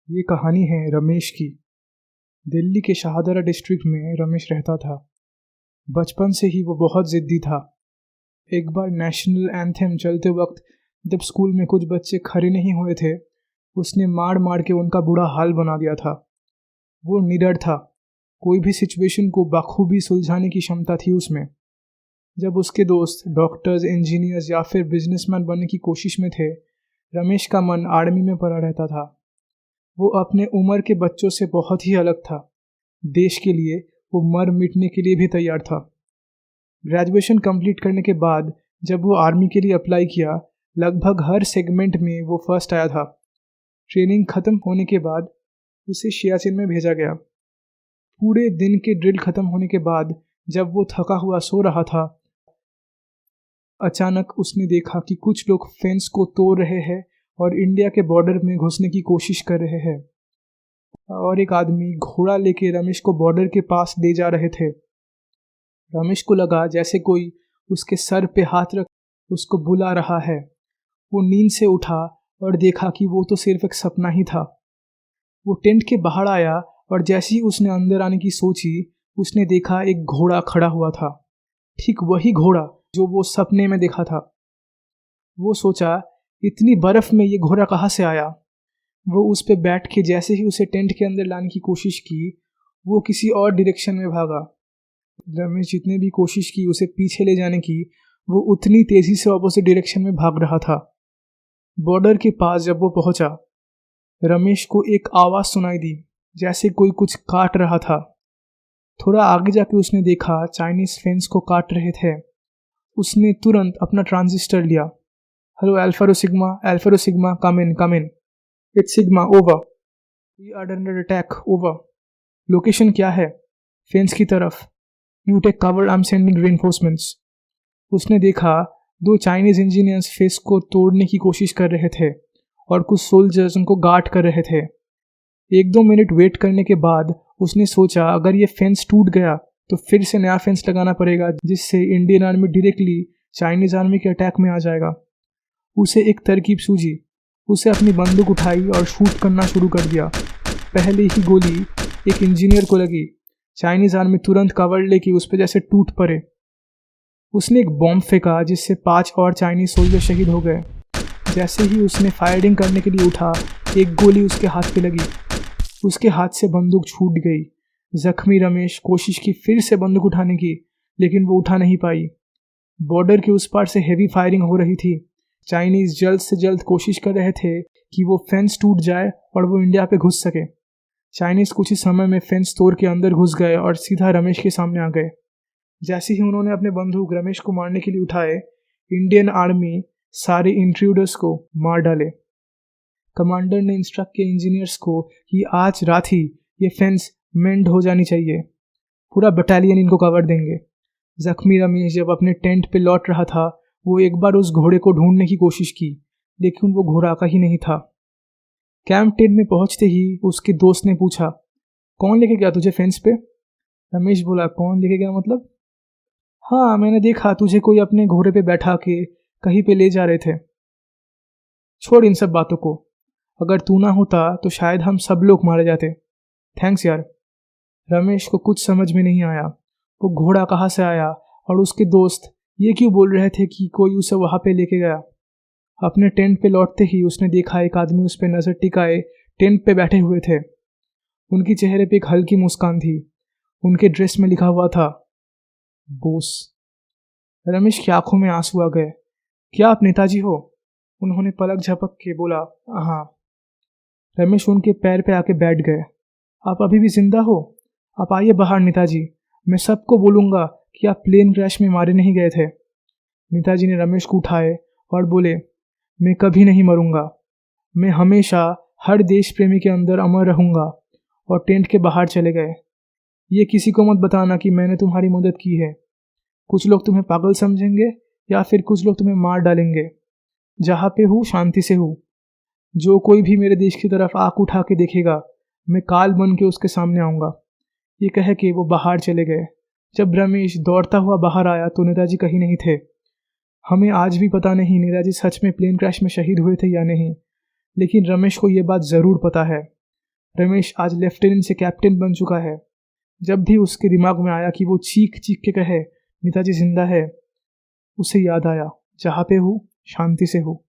ये कहानी है रमेश की। दिल्ली के शाहदरा डिस्ट्रिक्ट में रमेश रहता था। बचपन से ही वो बहुत ज़िद्दी था। एक बार नेशनल एंथम चलते वक्त जब स्कूल में कुछ बच्चे खड़े नहीं हुए थे, उसने मार मार के उनका बुरा हाल बना दिया था। वो निडर था, कोई भी सिचुएशन को बखूबी सुलझाने की क्षमता थी उसमें। जब उसके दोस्त डॉक्टर्स, इंजीनियर्स या फिर बिजनेसमैन बनने की कोशिश में थे, रमेश का मन आर्मी में पड़ा रहता था। वो अपने उम्र के बच्चों से बहुत ही अलग था। देश के लिए वो मर मिटने के लिए भी तैयार था। ग्रेजुएशन कंप्लीट करने के बाद जब वो आर्मी के लिए अप्लाई किया, लगभग हर सेगमेंट में वो फर्स्ट आया था। ट्रेनिंग खत्म होने के बाद उसे सियाचिन में भेजा गया। पूरे दिन के ड्रिल खत्म होने के बाद जब वो थका हुआ सो रहा था, अचानक उसने देखा कि कुछ लोग फेंस को तोड़ रहे हैं और इंडिया के बॉर्डर में घुसने की कोशिश कर रहे हैं। और एक आदमी घोड़ा लेके रमेश को बॉर्डर के पास ले जा रहे थे। रमेश को लगा जैसे कोई उसके सर पे हाथ रख उसको बुला रहा है। वो नींद से उठा और देखा कि वो तो सिर्फ एक सपना ही था। वो टेंट के बाहर आया और जैसे ही उसने अंदर आने की सोची, उसने देखा एक घोड़ा खड़ा हुआ था। ठीक वही घोड़ा जो वो सपने में देखा था। वो सोचा, इतनी बर्फ में ये घोड़ा कहाँ से आया। वो उस पे बैठ के जैसे ही उसे टेंट के अंदर लाने की कोशिश की, वो किसी और डायरेक्शन में भागा। रमेश जितने भी कोशिश की उसे पीछे ले जाने की, वो उतनी तेजी से ऑपोजिट डायरेक्शन में भाग रहा था। बॉर्डर के पास जब वो पहुंचा, रमेश को एक आवाज़ सुनाई दी, जैसे कोई कुछ काट रहा था। थोड़ा आगे जाके उसने देखा चाइनीज फेंस को काट रहे थे। उसने तुरंत अपना ट्रांजिस्टर लिया। Hello alpha sigma, come in. It's sigma, over. We are under attack, over. Location क्या है? फेंस की तरफ। You take cover, I am sending reinforcements. उसने देखा दो चाइनीज इंजीनियर्स फेंस को तोड़ने की कोशिश कर रहे थे और कुछ सोल्जर्स उनको गार्ड कर रहे थे। 1-2 मिनट वेट करने के बाद उसने सोचा, अगर ये फेंस टूट गया तो फिर से नया फेंस लगाना पड़ेगा, जिससे Indian army directly Chinese army के अटैक में आ जाएगा। उसे एक तरकीब सूझी। उसे अपनी बंदूक उठाई और शूट करना शुरू कर दिया। पहले ही गोली एक इंजीनियर को लगी। चाइनीज आर्मी तुरंत कवर लेके उस पर जैसे टूट पड़े। उसने एक बॉम्ब फेंका जिससे 5 और चाइनीज सोल्जर शहीद हो गए। जैसे ही उसने फायरिंग करने के लिए उठा, एक गोली उसके हाथ पे लगी। उसके हाथ से बंदूक छूट गई। जख्मी रमेश कोशिश की फिर से बंदूक उठाने की, लेकिन वो उठा नहीं पाई। बॉर्डर के उस पार से हेवी फायरिंग हो रही थी। चाइनीज जल्द से जल्द कोशिश कर रहे थे कि वो फेंस टूट जाए और वो इंडिया पे घुस सके। चाइनीज कुछ ही समय में फेंस तोड़ के अंदर घुस गए और सीधा रमेश के सामने आ गए। जैसे ही उन्होंने अपने बंदूक रमेश को मारने के लिए उठाए, इंडियन आर्मी सारे इंट्रूडर्स को मार डाले। कमांडर ने इंस्ट्रक्ट किया इंजीनियर्स को कि आज रात ही ये फेंस मेंड हो जानी चाहिए। पूरा बटालियन इनको कवर देंगे। जख्मी रमेश जब अपने टेंट पे लौट रहा था, वो एक बार उस घोड़े को ढूंढने की कोशिश की, लेकिन वो घोड़ा कहीं नहीं था। कैंप टेंट में पहुंचते ही उसके दोस्त ने पूछा, कौन लेके गया तुझे फेंस पे? रमेश बोला, कौन लेके गया मतलब? हाँ, मैंने देखा तुझे कोई अपने घोड़े पे बैठा के कहीं पे ले जा रहे थे। छोड़ इन सब बातों को। अगर तू ना होता तो शायद हम सब लोग मारे जाते। थैंक्स यार। रमेश को कुछ समझ में नहीं आया। वो घोड़ा कहाँ से आया और उसके दोस्त ये क्यों बोल रहे थे कि कोई उसे वहाँ पे लेके गया। अपने टेंट पे लौटते ही उसने देखा एक आदमी उस पे नज़र टिकाए टेंट पे बैठे हुए थे। उनकी चेहरे पे एक हल्की मुस्कान थी। उनके ड्रेस में लिखा हुआ था बोस। रमेश की आंखों में आंसू आ गए। क्या आप नेताजी हो? उन्होंने पलक झपक के बोला, हाँ। रमेश उनके पैर पे आके बैठ गए। आप अभी भी जिंदा हो? आप आइए बाहर नेताजी। मैं सबको बोलूँगा कि आप प्लेन क्रैश में मारे नहीं गए थे। नेताजी ने रमेश को उठाए और बोले, मैं कभी नहीं मरूंगा। मैं हमेशा हर देश प्रेमी के अंदर अमर रहूंगा। और टेंट के बाहर चले गए। ये किसी को मत बताना कि मैंने तुम्हारी मदद की है। कुछ लोग तुम्हें पागल समझेंगे या फिर कुछ लोग तुम्हें मार डालेंगे। जहाँ पे हूँ शांति से हूँ। जो कोई भी मेरे देश की तरफ आंख उठा के देखेगा, मैं काल बन के उसके सामने आऊँगा। ये कह के वो बाहर चले गए। जब रमेश दौड़ता हुआ बाहर आया तो नेताजी कहीं नहीं थे। हमें आज भी पता नहीं नेताजी सच में प्लेन क्रैश में शहीद हुए थे या नहीं, लेकिन रमेश को ये बात ज़रूर पता है। रमेश आज लेफ्टिनेंट से कैप्टन बन चुका है। जब भी उसके दिमाग में आया कि वो चीख चीख के कहे नेताजी जिंदा है, उसे याद आया, जहाँ पे हूँ शांति से हूँ।